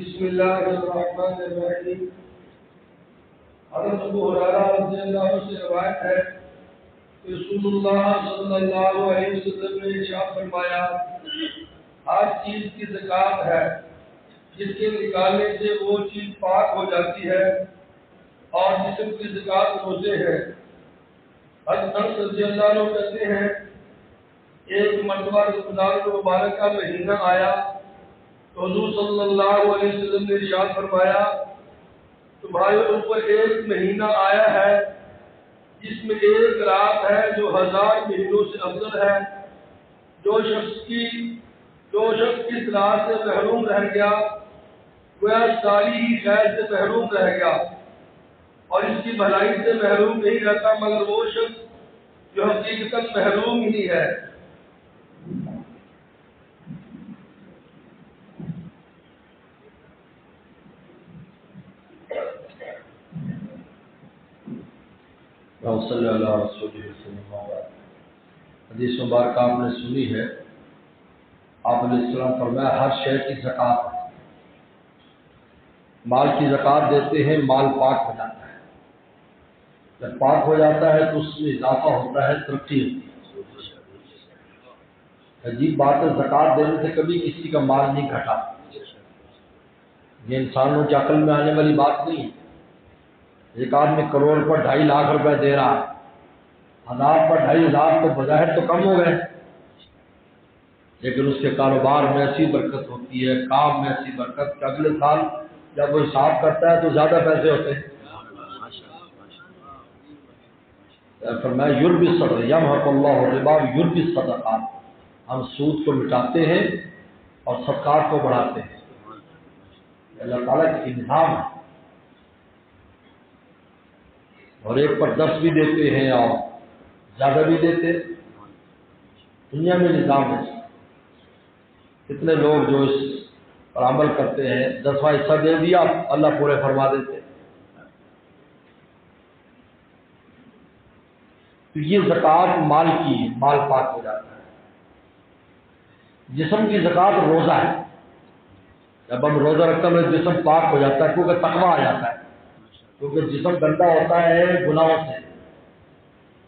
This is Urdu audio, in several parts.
بسم اللہ الرحمن الرحیم۔ حضرت ابو ہریرہ رضی اللہ عنہ سے روایت ہے کہ رسول اللہ صلی اللہ علیہ وسلم نے ارشاد فرمایا، ہر چیز کی زکوٰۃ ہے جس کے نکالنے سے وہ چیز پاک ہو جاتی ہے، اور جسم کی زکوٰۃ روزے ہے۔ حضرت انس رضی اللہ عنہ کہتے ہیں، ایک مرتبہ رمضان المبارک کا مہینہ آیا تو حضور صلی اللہ علیہ وسلم نے ارشاد فرمایا، تمہارے اوپر ایک مہینہ آیا ہے جس میں ایک رات ہے جو 1000 مہینوں سے افضل ہے۔ جو شخص اس رات سے محروم رہ گیا گویا ساری ہی خیر سے محروم رہ گیا، اور اس کی بھلائی سے محروم نہیں رہتا مگر وہ شخص جو حقیقتاً محروم ہی ہے۔ صلی اللہ علیہ وسلم۔ حدیث مبارکہ آپ نے سنی ہے، آپ علیہ السلام فرمایا ہر شے کی زکوٰۃ ہے۔ مال کی زکوٰۃ دیتے ہیں، مال پاک ہو جاتا ہے، جب پاک ہو جاتا ہے تو اس میں اضافہ ہوتا ہے، ترقی ہوتی ہے۔ عجیب بات ہے، زکوٰۃ دینے سے کبھی کسی کا مال نہیں گھٹا، یہ انسانوں کی عقل میں آنے والی بات نہیں ہے۔ ایک آدمی کروڑ پر 2.5 لاکھ روپے دے رہا ہے، 1000 پر 2.5 تو بظاہر تو کم ہو گئے، لیکن اس کے کاروبار میں ایسی برکت ہوتی ہے، کام میں ایسی برکت کہ اگلے سال جب وہ حساب کرتا ہے تو زیادہ پیسے ہوتے ہیں۔ فرمایا یربی الصدقات یمحق اللہ الربا یربی الصدقات، ہم سود کو مٹاتے ہیں اور صدقات کو بڑھاتے ہیں۔ اللہ تعالیٰ کی نظام ہے، اور ایک پر 10 بھی دیتے ہیں اور زیادہ بھی دیتے ہیں۔ دنیا میں نظام ہے، کتنے لوگ جو اس پر عمل کرتے ہیں، 10واں حصہ دے دیا اللہ پورے فرما دیتے ہیں۔ تو یہ زکوٰۃ مال کی ہے، مال پاک ہو جاتا ہے۔ جسم کی زکوٰۃ روزہ ہے، جب ہم روزہ رکھتے ہیں جسم پاک ہو جاتا ہے، کیونکہ تقویٰ آ جاتا ہے، کیونکہ جسم گندا ہوتا ہے گناہوں سے،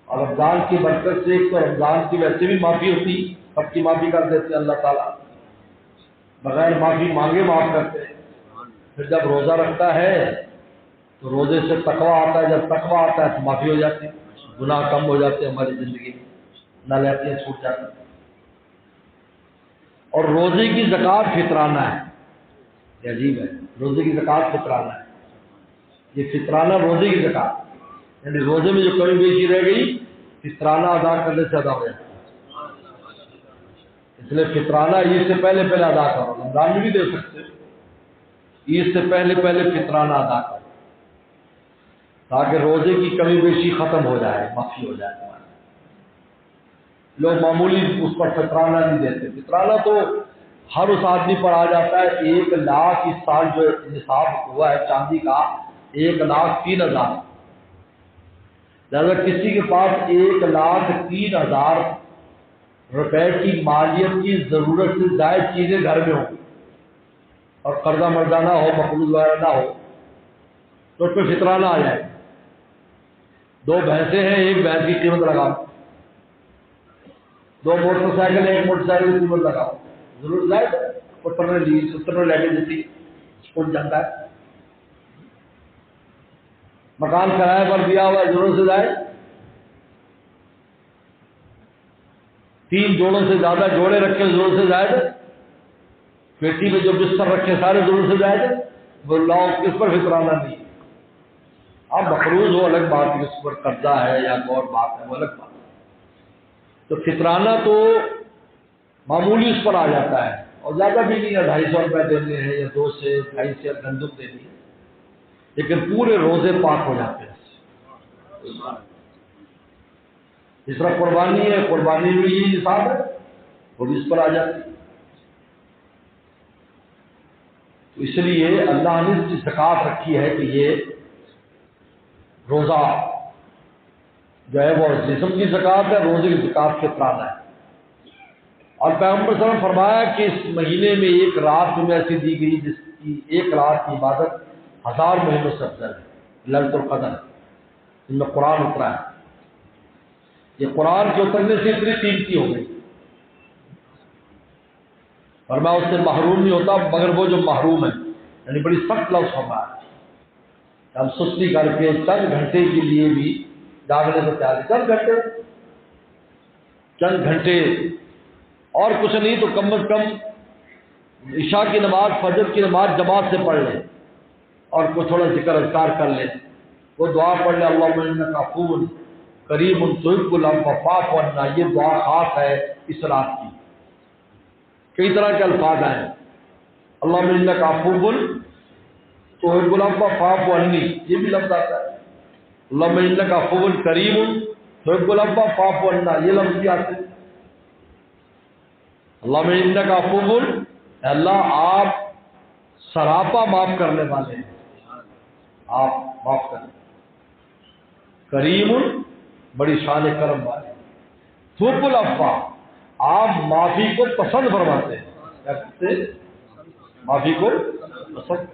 اور رمضان کی برکت سے ایک تو رمضان کی ویسے بھی معافی ہوتی، سب کی معافی کر دیتے ہیں اللہ تعالیٰ، بغیر معافی مانگے معاف کرتے ہیں۔ پھر جب روزہ رکھتا ہے تو روزے سے تقویٰ آتا ہے، جب تقویٰ آتا ہے تو معافی ہو جاتی ہے، گناہ کم ہو جاتے ہیں ہماری زندگی میں، نالیاتیاں چھوٹ جاتی ہیں۔ اور روزے کی زکوٰۃ فطرانہ ہے، یہ عجیب ہے، روزے کی زکوٰۃ فطرانہ ہے، یہ فطرانہ روزے کی زکوٰۃ، یعنی روزے میں جو کمی بیشی رہ گئی فطرانہ ادا کرنے سے ادا ہو جائے، اس لیے فطرانہ عید سے پہلے ادا کرو، رمضان میں بھی دے سکتے ہو، عید سے پہلے فطرانہ ادا کرو تاکہ روزے کی کمی بیشی ختم ہو جائے، معافی ہو جائے۔ لوگ معمولی اس پر فطرانہ نہیں دیتے، فطرانہ تو ہر اس آدمی پر آ جاتا ہے۔ 1 لاکھ اس سال جو نصاب ہوا ہے چاندی کا 1,03,000، لہذا کسی کے پاس 1,03,000 روپے کی مالیت کی ضرورت سے زائد چیزیں گھر میں ہوں اور قرضہ مرضہ نہ ہو، مقروض وغیرہ نہ ہو، تو اس پہ فطرانہ آ جائے۔ 2 بھینسیں ہیں، 1 بھینس کی قیمت لگاؤ، 2 موٹر سائیکل، 1 موٹر سائیکل کی قیمت لگاؤ، ضرور زائد ستر لے کے جیسی پھول جاتا ہے۔ مکان کرایہ پر دیا ہوا ہے، ضرورت سے زائد، 3 جوڑوں سے زیادہ جوڑے رکھے ضرورت سے زائد، پیٹی میں جو بستر رکھے سارے ضرورت سے زائد، بولو کس پر فطرانہ نہیں۔ اب مقروض ہو الگ بات ہے، اس پر قبضہ ہے یا اور بات ہے وہ الگ بات ہے، تو فطرانہ تو معمولی اس پر آ جاتا ہے، اور زیادہ بھی نہیں ہے، 250 روپے دینے ہیں یا 2 سے 2.5 سے گندم دینی ہے، لیکن پورے روزے پاک ہو جاتے ہیں۔ جس طرح قربانی ہے، قربانی میں یہ نصاب ہے، وہ بھی اس پر آ جاتی ہے۔ تو اس لیے اللہ نے اس کی زکوٰۃ رکھی ہے کہ یہ روزہ جو ہے وہ جسم کی زکوٰۃ ہے، روزے کی زکوٰۃ فطرانہ ہے، اور پیغمبر صلی اللہ علیہ وسلم فرمایا کہ اس مہینے میں ایک رات تمہیں ایسی دی گئی جس کی ایک رات کی عبادت 1000 مہینوں سے افضل ہے، لیلۃ القدر، جن میں قرآن اترا ہے۔ یہ قرآن کے اترنے سے اتنی قیمتی ہو گئی، اور میں اس سے محروم نہیں ہوتا مگر وہ جو محروم ہے، یعنی بڑی سخت لفظ فرمایا ہے۔ ہم سستی کر کے چند گھنٹے کے لیے بھی جاگنے کو تیار ہیں، چند گھنٹے اور کچھ نہیں تو کم از کم عشاء کی نماز، فجر کی نماز جماعت سے پڑھ لیں اور کوئی تھوڑا ذکر اذکار کر لیں، وہ دعا پڑھ لیں اللہم انک عفو کریم تحب العفو فاعف عنا، یہ دعا خاص ہے اس رات کی۔ کئی طرح کے الفاظ ہیں، اللہم انک عفو تحب العفو فاعف عنی، یہ بھی لفظ آتا ہے، اللہم انک عفو کریم تحب العفو فاعف عنا، یہ لفظ بھی آتے ہیں۔ اللہم انک عفو، اللہ آپ سراپا معاف کرنے والے ہیں، آپ معاف کریں، کریم بڑی شان کرم والے، تحب العفو آپ معافی کو پسند فرماتے ہیں، معافی کو پسند۔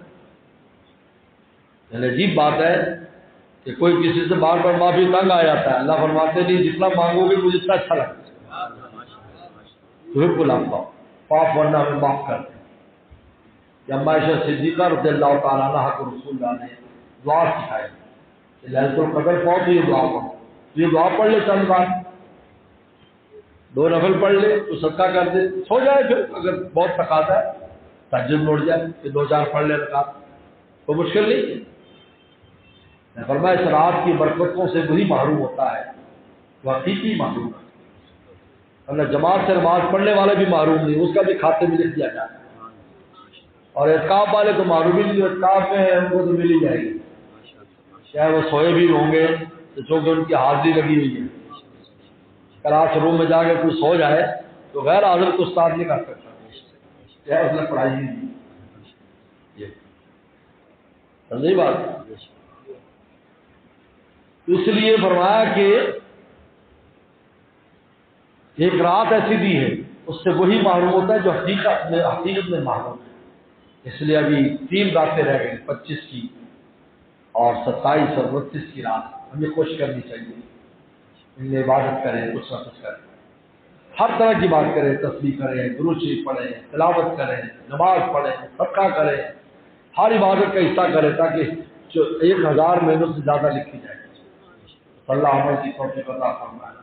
یعنی عجیب بات ہے کہ کوئی کسی سے بار بار معافی تنگ آ جاتا ہے، اللہ فرماتے نہیں جتنا مانگو گے مجھے اتنا اچھا لگتا ہے، تحب العفو فاعف عنا، ہمیں معاف کر دیں۔ یا عائشہ صدیقہ رضی اللہ تعالیٰ عنہا کو رسول اللہ نے دعا سکھائی کہ لیلۃ القدر پاؤ تو یہ دعا پڑھو، تو یہ دعا پڑھ لے چند بار، 2 نفل پڑھ لے تو صدقہ کر دے، سو جائے، پھر اگر بہت تقاضا ہے تہجد میں اٹھ جائے کہ 2-4 پڑھ لے رکعت، کوئی مشکل نہیں ہے۔ فرمایا اس رات کی برکتوں سے وہی محروم ہوتا ہے وہ حقیقی محروم ہے، ورنہ جماعت سے نماز پڑھنے والا بھی معروم نہیں، اس کا بھی کھاتے میں لکھ دیا جاتا ہے، اور اعتکاف والے تو معروم ہی نہیں، جو اعتکاف میں ہے ان کو تو مل ہی جائے گی، چاہے وہ سوئے بھی ہوں گے تو چونکہ ان کی حاضری لگی ہوئی ہے۔ کلاس روم میں جا کے کوئی سو جائے تو غیر حاضر کو استاد نہیں کر سکتا، چاہے اس نے پڑھائی نہیں کی، سمجھی بات؟ اس لیے فرمایا کہ ایک رات ایسی دی ہے اس سے وہی محروم ہوتا ہے جو حقیقت میں محروم ہے۔ اس لیے ابھی 3 راتیں رہ گئی، 25 کی اور 27 اور 29 کی رات، ہمیں کوشش کرنی چاہیے ان میں عبادت کریں، کچھ نہ کچھ کریں، ہر طرح کی بات کریں، تسبیح کریں، درود شریف پڑھیں، تلاوت کریں، نماز پڑھیں، صدقہ کریں، ہر عبادت کا حصہ کریں تاکہ جو 1000 مہینوں سے زیادہ لکھی جائے۔ اللہ عمل کی توفیق عطا فرمائے۔